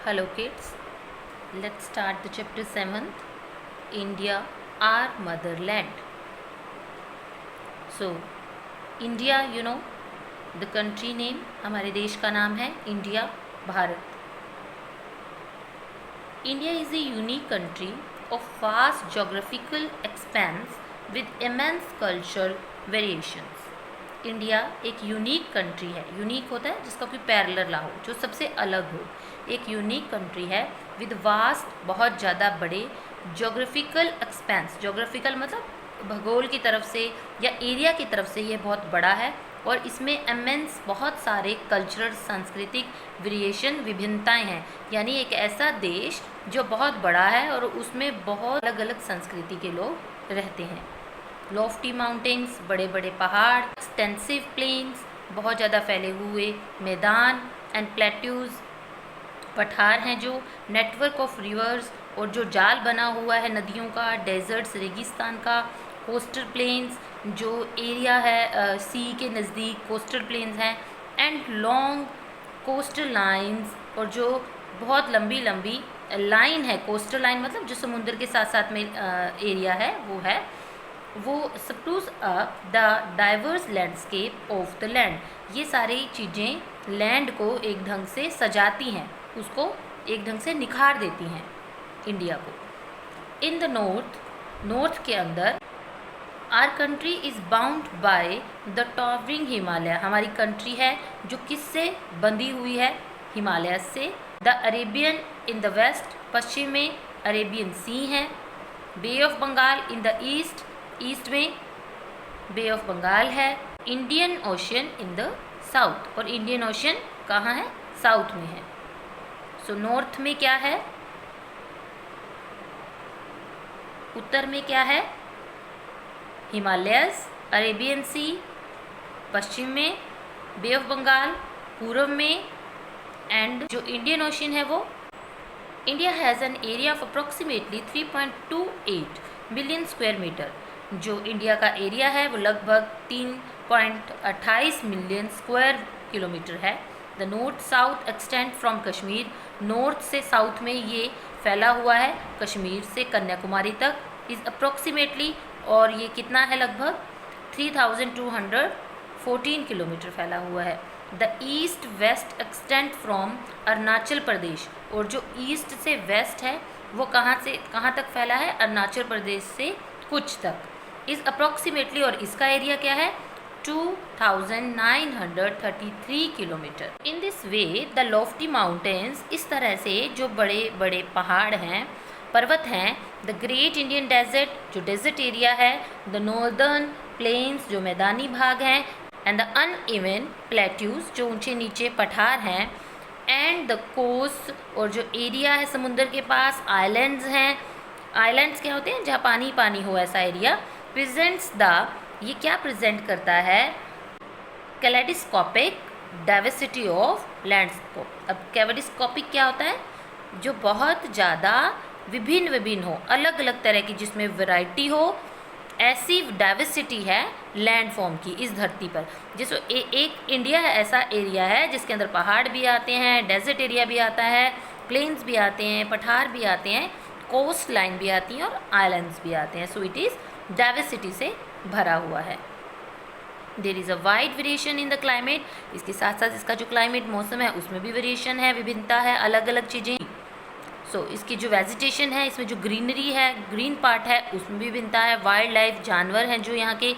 Hello kids, let's start the chapter 7th, India, our motherland. So, India, the country name, हमारे देश का नाम है India, Bharat. India is a unique country of vast geographical expanse with immense cultural variations. India एक unique country है. Unique होता है जिसका कोई पैरेलल ना हो, जो सबसे अलग हो. एक यूनिक कंट्री है विद वास्ट, बहुत ज़्यादा बड़े जोग्राफिकल एक्सपेंस. जोग्राफिकल मतलब भूगोल की तरफ से या एरिया की तरफ से ये बहुत बड़ा है. और इसमें इमेंस बहुत सारे कल्चरल, सांस्कृतिक वेरिएशन, विभिन्नताएं हैं. यानी एक ऐसा देश जो बहुत बड़ा है और उसमें बहुत अलग अलग संस्कृति के लोग रहते हैं. लॉफ्टी माउंटेन्स, बड़े बड़े पहाड़, एक्सटेंसिव प्लेन्स, बहुत ज़्यादा फैले हुए मैदान, एंड प्लेट्यूज़, पठार हैं जो, नेटवर्क ऑफ रिवर्स, और जो जाल बना हुआ है नदियों का, डेजर्ट्स, रेगिस्तान का, कोस्टल प्लेन्स, जो एरिया है सी के नज़दीक कोस्टल प्लेन्स हैं, एंड लॉन्ग कोस्टल लाइंस, और जो बहुत लंबी लंबी लाइन है. कोस्टल लाइन मतलब जो समुद्र के साथ साथ में एरिया है वो spruce up the diverse landscape of the land. ये सारी चीज़ें लैंड को एक ढंग से सजाती हैं, उसको एक ढंग से निखार देती हैं इंडिया को. इन द नॉर्थ के अंदर our country is bound by the towering Himalaya. हमारी कंट्री है जो किससे बंधी हुई है? हिमालय से. The Arabian in the west, पश्चिम में अरेबियन सी है. Bay of Bengal in the east में बे ऑफ बंगाल है. Indian ocean in the south, और इंडियन ओशन कहाँ है? साउथ में है. सो नॉर्थ में क्या है? उत्तर में क्या है? हिमालयस, अरेबियन सी. पश्चिम में बे ऑफ बंगाल, पूर्व में, एंड जो इंडियन ओशन है वो. India has an area of approximately 3.28 million square metre. जो इंडिया का एरिया है वो लगभग 3.28 मिलियन स्क्वायर किलोमीटर है. The north south extend from Kashmir. North से साउथ में ये फैला हुआ है कश्मीर से कन्याकुमारी तक. इज़ अप्रॉक्सीमेटली, और ये कितना है? लगभग 3214 किलोमीटर फैला हुआ है. The east west extend from Arunachal Pradesh, और जो ईस्ट से वेस्ट है वो कहाँ से कहाँ तक फैला है? अरुणाचल प्रदेश से कुछ तक. इज़ अप्रॉक्सीमेटली, और इसका एरिया क्या है? 2933 kilometre. In this way the Lofty mountains, इस तरह से जो बड़े बड़े पहाड़ हैं, पर्वत हैं, द ग्रेट इंडियन डेजर्ट, जो डेजर्ट एरिया है, द नॉर्दर्न प्लेन्स, जो मैदानी भाग हैं, एंड द अनइवन प्लेट्यूज, जो ऊंचे नीचे पठार हैं, एंड द कोस्ट, और जो एरिया है समुद्र के पास, आइलैंड्स हैं. आइलैंड्स क्या होते हैं? जहाँ पानी पानी हो, ऐसा एरिया. प्रेजेंट्स द, ये क्या प्रेजेंट करता है? कैलेडोस्कोपिक डाइवर्सिटी ऑफ लैंडस्केप. अब कैलेडोस्कोपिक क्या होता है? जो बहुत ज़्यादा विभिन्न हो, अलग अलग तरह की, जिसमें वैरायटी हो. ऐसी डाइवर्सिटी है लैंड फॉर्म की इस धरती पर. जैसे एक इंडिया ऐसा एरिया है जिसके अंदर पहाड़ भी आते हैं, डेजर्ट एरिया भी आता है, प्लेन्स भी आते हैं, पठार भी आते हैं, कोस्ट लाइन भी आती है, और आइलैंड्स भी आते हैं. सो इट इज़ डाइवर्सिटी से भरा हुआ है. There is a wide variation in the climate. इसके साथ साथ इसका जो क्लाइमेट, मौसम है, उसमें भी वेरिएशन है, विभिन्नता है, अलग अलग चीज़ें. सो इसकी जो वेजिटेशन है, इसमें जो ग्रीनरी है, ग्रीन पार्ट है, उसमें भी विभिन्नता है. वाइल्ड लाइफ, जानवर हैं जो यहाँ के,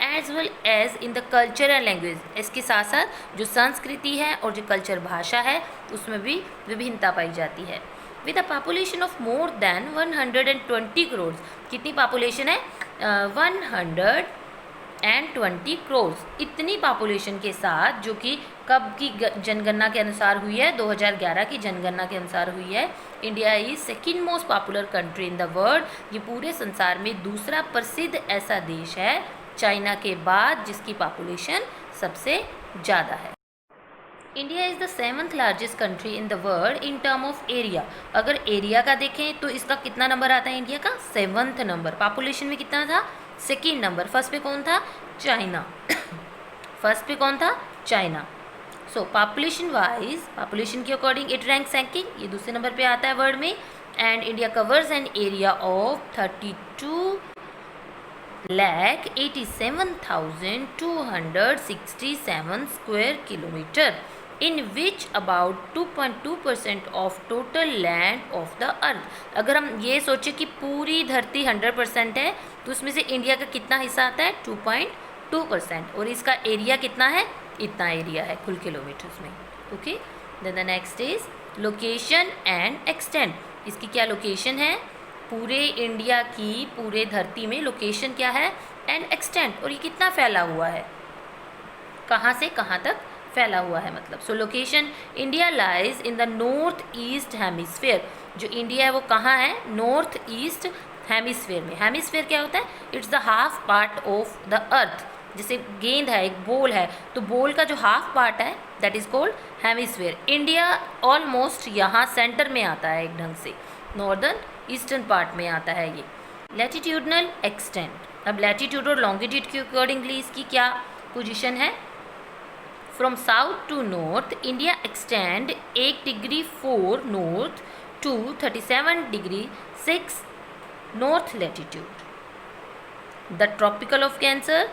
as well as in the culture and language. इसके साथ साथ जो संस्कृति है और जो कल्चर, भाषा है, उसमें भी विभिन्नता पाई जाती है. With a population of more than 120 crore. कितनी पॉपुलेशन है? 120 करोड़. इतनी पॉपुलेशन के साथ, जो कि कब की जनगणना के अनुसार हुई है? 2011 की जनगणना के अनुसार हुई है. India is second most popular country in the world. ये पूरे संसार में दूसरा प्रसिद्ध ऐसा देश है चाइना के बाद, जिसकी पॉपुलेशन सबसे ज़्यादा है. India is the 7th largest country in the world in term of area. अगर एरिया का देखें तो इसका कितना नंबर आता है? इंडिया का 7th नंबर. पॉपुलेशन में कितना था? 2nd number. फर्स्ट पे कौन था? चाइना. फर्स्ट पे कौन था? चाइना. सो पॉपुलेशन वाइज, पॉपुलेशन के अकॉर्डिंग इट रैंक सेकंड, ये दूसरे नंबर पे आता है वर्ल्ड में। And India covers N area of 32,87,267 square kilometre, in which about 2.2% of total land of the earth. अगर हम ये सोचें कि पूरी धरती 100% है, तो उसमें से इंडिया का कितना हिस्सा आता है? 2.2%। और इसका एरिया कितना है? इतना एरिया है कुल किलोमीटर्स में। Okay, then the next is location and extent. इसकी क्या लोकेशन है? पूरे इंडिया की, पूरे धरती में लोकेशन क्या है? एंड एक्सटेंट, और ये कितना फैला हुआ है, कहाँ से कहाँ तक फैला हुआ है मतलब। सो location, India lies in the north east hemisphere. जो इंडिया है वो कहाँ है? नॉर्थ ईस्ट हेमिस्फेयर में। हेमिस्फेयर क्या होता है? It's the half part of the earth. जैसे गेंद है, एक बॉल है, तो बॉल का जो हाफ पार्ट है that is called hemisphere. India almost यहाँ सेंटर में आता है एक ढंग से, नॉर्दर्न ईस्टर्न पार्ट में आता है ये। लैटिट्यूडनल एक्सटेंट, अब लैटिट्यूड और लॉन्गिट्यूड के अकॉर्डिंगली इसकी क्या पोजीशन है? From south to north India extend 8 degree 4 north to 37 degree 6 north latitude. The tropical of cancer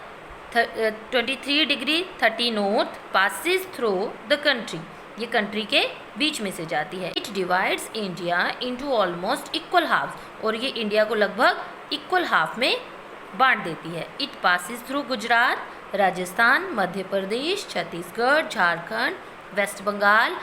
23 degree 30 north passes through the country, ये कंट्री के बीच में से जाती है। It divides India into almost equal halves, और ये इंडिया को लगभग इक्वल हाफ में बांट देती है। It passes through Gujarat, Rajasthan, Madhya Pradesh, Chhattisgarh, Jharkhand, West Bengal,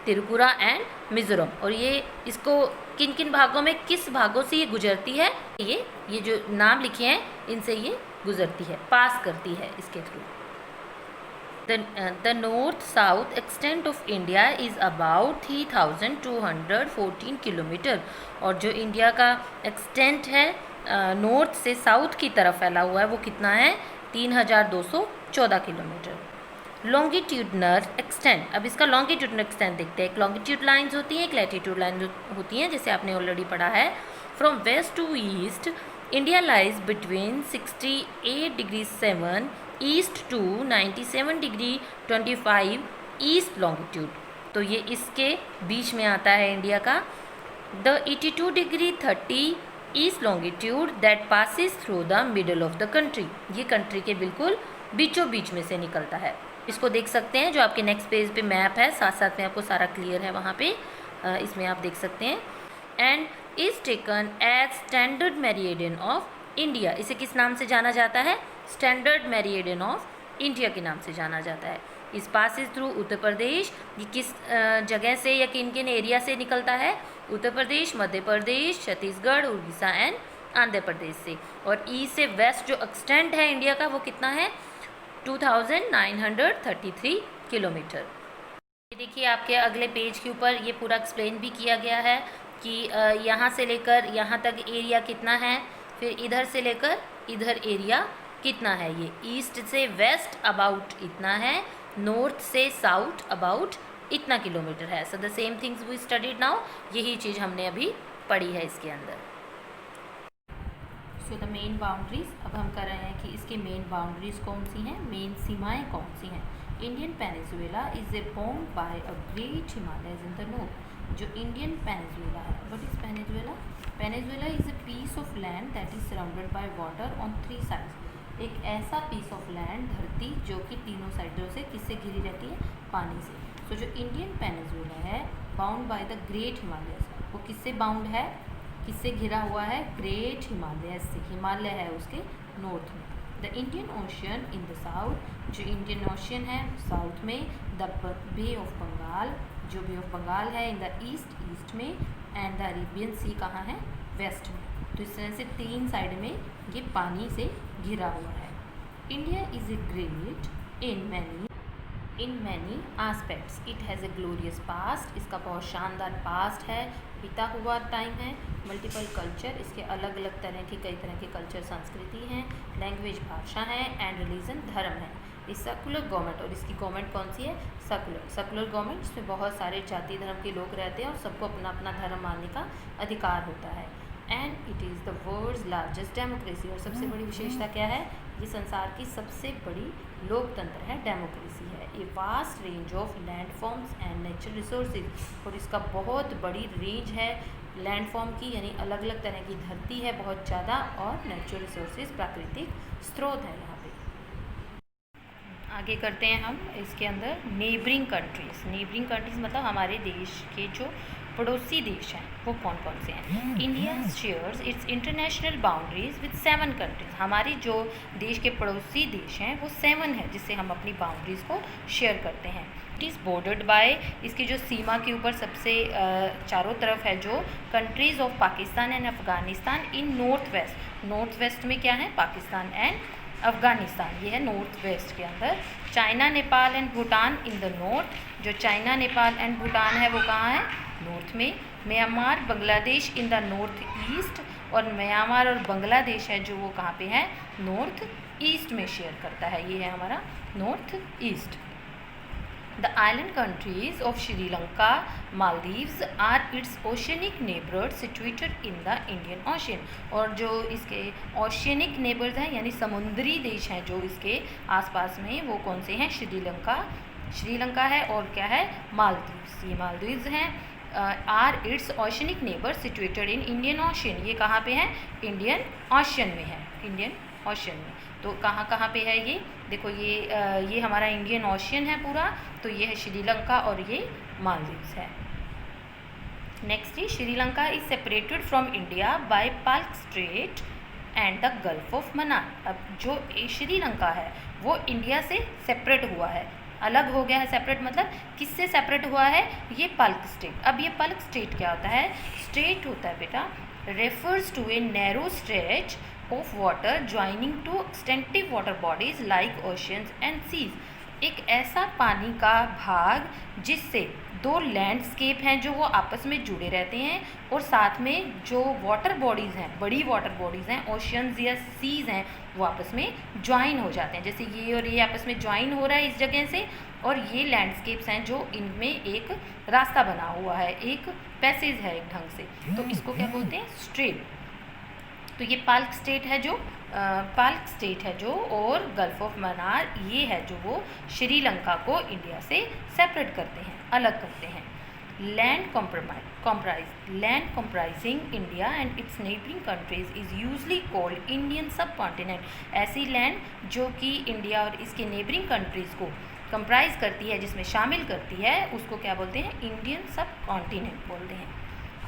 Tripura and Mizoram. और ये इसको किन किन भागों में, किस भागों से ये गुजरती है, ये जो नाम लिखे हैं इनसे ये गुजरती है, पास करती है इसके through. The north-south extent of India is about 3,214 kilometre, और जो इंडिया का एक्सटेंट है नॉर्थ से साउथ की तरफ फैला हुआ है वो कितना है? 3,214 किलोमीटर। लॉन्गिट्यूडनल एक्सटेंट, अब इसका लॉन्गिट्यूडनल एक्सटेंट देखते हैं। एक लॉन्गिट्यूड लाइन्स होती हैं, एक लैटिट्यूड लाइन होती हैं, जैसे आपने ऑलरेडी पढ़ा है। From west to east India lies between 68 degree 7 east to 97 degree 25 east longitude, तो ये इसके बीच में आता है इंडिया का। द 82 degree 30 east longitude that passes through the middle of the country, ये कंट्री के बिल्कुल बीचों बीच में से निकलता है। इसको देख सकते हैं, जो आपके नेक्स्ट पेज पे मैप है, साथ साथ में आपको सारा क्लियर है वहाँ पे, इसमें आप देख सकते हैं। And is taken as standard meridian of India, इसे किस नाम से जाना जाता है? स्टैंडर्ड मेरिडियन ऑफ इंडिया के नाम से जाना जाता है। इस पासिस थ्रू उत्तर प्रदेश, ये किस जगह से या किन किन एरिया से निकलता है? उत्तर प्रदेश, मध्य प्रदेश, छत्तीसगढ़, उड़ीसा एंड आंध्र प्रदेश से। और ईस्ट से वेस्ट जो एक्सटेंट है इंडिया का वो कितना है? 2,933 किलोमीटर। ये देखिए आपके अगले पेज के ऊपर ये पूरा एक्सप्लेन भी किया गया है कि यहाँ से लेकर यहाँ तक एरिया कितना है, फिर इधर से लेकर इधर एरिया कितना है। ये ईस्ट से वेस्ट अबाउट इतना है, नॉर्थ से साउथ अबाउट इतना किलोमीटर है। So the same things we studied now, यही चीज़ हमने अभी पढ़ी है इसके अंदर। सो द मेन बाउंड्रीज, अब हम कर रहे हैं कि इसकी मेन बाउंड्रीज कौन सी हैं, मेन सीमाएं कौन सी हैं। Indian peninsula is a bound by a great Himalayas in the north. जो इंडियन पेनिनसुला है, what is peninsula? Peninsula is a piece of land that is surrounded by water on 3 sides. एक ऐसा पीस ऑफ लैंड, धरती, जो कि तीनों साइडों से किससे घिरी रहती है? पानी से। सो जो इंडियन पेनिनसुला है bound by the great Himalayas, वो किससे बाउंड है, किससे घिरा हुआ है? ग्रेट हिमालयस से। हिमालय है उसके नॉर्थ में। The Indian ocean in the south, जो इंडियन ओशियन है साउथ में। द बे ऑफ बंगाल, जो बे ऑफ बंगाल है इन द ईस्ट में। एंड द अरेबियन सी कहाँ है? वेस्ट में। तो इस तरह से 3 साइड में ये पानी से घिरा हुआ है। India is a great in many aspects. It has a glorious past, इसका बहुत शानदार पास्ट है, बीता हुआ टाइम है। मल्टीपल कल्चर, इसके अलग अलग तरह के कई तरह के कल्चर, संस्कृति हैं। लैंग्वेज, भाषा है। एंड रिलीजन, धर्म है। इस सेकुलर गवर्नमेंट, और इसकी गवर्नमेंट कौन सी है? सेकुलर गवर्नमेंट, जिसमें बहुत सारे जाति धर्म के लोग रहते हैं और सबको अपना अपना धर्म मानने का अधिकार होता है। And it is the world's largest democracy, और सबसे बड़ी विशेषता क्या है? ये संसार की सबसे बड़ी लोकतंत्र है, डेमोक्रेसी है। A vast range of landforms and natural resources, और इसका बहुत बड़ी रेंज है लैंडफॉर्म की, यानी अलग अलग तरह की धरती है बहुत ज़्यादा, और नेचुरल रिसोर्सेज प्राकृतिक स्रोत है यहाँ पे। आगे करते हैं हम इसके अंदर नेबरिंग कंट्रीज़। नेबरिंग कंट्रीज़ मतलब हमारे देश के जो पड़ोसी देश हैं वो कौन कौन से हैं। India shares it's international boundaries with 7 countries. हमारी जो देश के पड़ोसी देश हैं वो 7 है जिससे हम अपनी बाउंड्रीज़ को शेयर करते हैं। इट इज़ बॉर्डर्ड बाय, इसकी जो सीमा के ऊपर सबसे चारों तरफ है जो countries of Pakistan and Afghanistan in north west. North west में क्या है, पाकिस्तान एंड अफगानिस्तान, ये है नॉर्थ वेस्ट के अंदर। China, Nepal and Bhutan in the north. जो चाइना, नेपाल एंड भूटान है वो कहाँ है, नॉर्थ में। Myanmar, Bangladesh in the north east, और म्यांमार और बांग्लादेश है जो वो कहाँ पे है, नॉर्थ ईस्ट में शेयर करता है, ये है हमारा north east. The island countries of Sri Lanka, Maldives are its oceanic neighbors situated in the Indian Ocean। और जो इसके oceanic neighbors हैं यानी समुद्री देश हैं जो इसके आसपास में, वो कौन से हैं, श्रीलंका है और क्या है, मालदीव्स। ये मालदीव्स हैं। Are its oceanic neighbour situated in Indian Ocean, ये कहाँ पे है, इंडियन ओशन में है, इंडियन ओशन में। तो कहाँ कहाँ पे है ये, देखो ये हमारा इंडियन ओशन है पूरा, तो ये है श्रीलंका और ये मालदीव्स है। Next he Sri Lanka is separated from India by Palk straight and the gulf of Mannar. अब जो श्रीलंका है वो इंडिया से सेपरेट हुआ है, अलग हो गया है। सेपरेट मतलब किससे सेपरेट हुआ है, ये पाल्क स्टेट। अब ये पाल्क स्टेट क्या होता है, स्टेट होता है बेटा refers to a narrow stretch of water joining two extensive water bodies like oceans and seas. एक ऐसा पानी का भाग जिससे दो लैंडस्केप हैं जो वो आपस में जुड़े रहते हैं, और साथ में जो वाटर बॉडीज़ हैं, बड़ी वाटर बॉडीज़ हैं, ओशियंस या सीज़ हैं, वो आपस में ज्वाइन हो जाते हैं। जैसे ये और ये आपस में ज्वाइन हो रहा है इस जगह से, और ये लैंडस्केप्स हैं जो इनमें एक रास्ता बना हुआ है, एक पैसेज है एक ढंग से, तो इसको क्या बोलते हैं, स्ट्रेट। तो ये पाल्क स्टेट है जो और गल्फ ऑफ मन्नार ये है जो वो श्रीलंका को इंडिया से सेपरेट करते हैं, अलग करते हैं। Land comprising India and it's neighbouring countries is usually called Indian सब कॉन्टिनेंट। ऐसी लैंड जो कि इंडिया और इसके नेबरिंग कंट्रीज़ को कंप्राइज करती है, जिसमें शामिल करती है, उसको क्या बोलते हैं, इंडियन सब कॉन्टिनेंट बोलते हैं।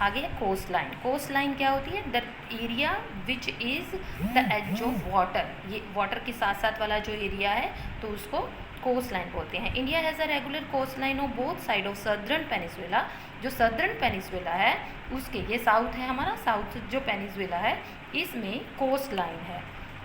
आगे है कोस्ट लाइन। कोस्ट लाइन क्या होती है, the area which is the edge of water. ये वाटर के साथ साथ वाला जो एरिया है तो उसको कोस्ट लाइन बोलते हैं। India has a regular coast line of both side of southern peninsula. जो सदर्न पेनिसुला है उसके, ये साउथ है हमारा, साउथ जो पेनिसुला है इसमें कोस्ट लाइन है।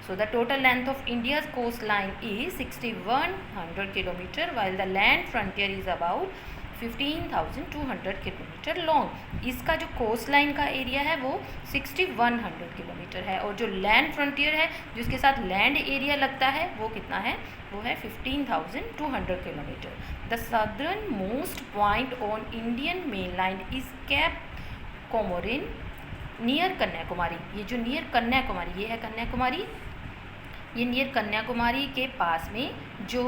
So the total length of India's coast line is 6100 kilometre, while the land frontier is about 15,200 kilometre long. इसका जो कोस्ट लाइन का एरिया है वो 6100 किलोमीटर है, और जो लैंड फ्रंटियर है जिसके साथ लैंड एरिया लगता है वो कितना है, वो है 15,200 kilometre. The southern most point on Indian mainland is cap Comorin near Kanyakumari. ये जो नियर कन्याकुमारी, ये है कन्याकुमारी, ये नियर कन्याकुमारी के पास में जो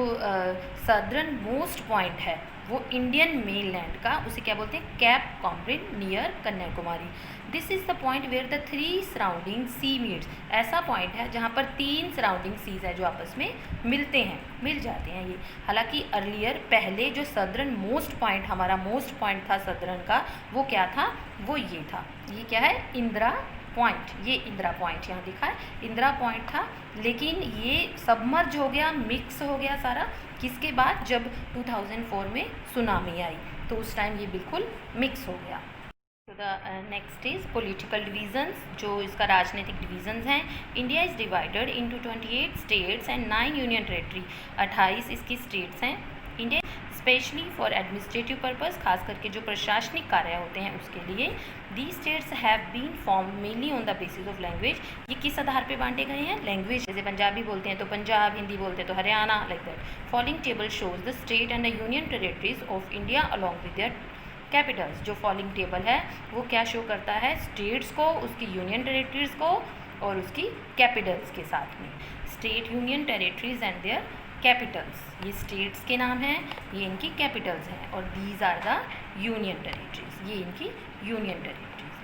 सदर्न मोस्ट पॉइंट है वो इंडियन मेनलैंड का, उसे क्या बोलते हैं, Cape Comorin near Kanyakumari. This is the point where the 3 surrounding sea meets. ऐसा पॉइंट है जहाँ पर 3 सराउंडिंग सीज है जो आपस में मिल जाते हैं ये। हालांकि अर्लियर पहले जो सदर्न मोस्ट पॉइंट, हमारा मोस्ट पॉइंट था सदर्न का, वो क्या था, वो ये था, ये क्या है, इंदिरा पॉइंट। ये इंदिरा पॉइंट यहाँ लिखा है, इंदिरा पॉइंट था, लेकिन ये सबमर्ज हो गया, मिक्स हो गया सारा, किसके बाद, जब 2004 में सुनामी आई तो उस टाइम ये बिल्कुल मिक्स हो गया। तो the next is political divisions. जो इसका राजनीतिक डिवीजन्स हैं, India is divided into 28 states and 9 union territory. 28 इसकी स्टेट्स हैं। India specially for administrative purpose, खास करके जो प्रशासनिक कार्य होते हैं उसके लिए। The states have been form mainly on the basis of language. ये किस आधार पे बांटे गए हैं, लैंग्वेज। जैसे पंजाबी बोलते हैं तो पंजाब, हिंदी बोलते हैं तो Haryana, like that. Following table shows the state and the union territories of India along with their Capitals. जो फॉलोइंग टेबल है वो क्या शो करता है, स्टेट्स को, उसकी यूनियन टेरेटरीज को और उसकी कैपिटल्स के साथ में। State, union territories and their capitals, ये स्टेट्स के नाम हैं, ये इनकी कैपिटल्स हैं, और these are the union territories, ये इनकी यूनियन टेरिटरीज।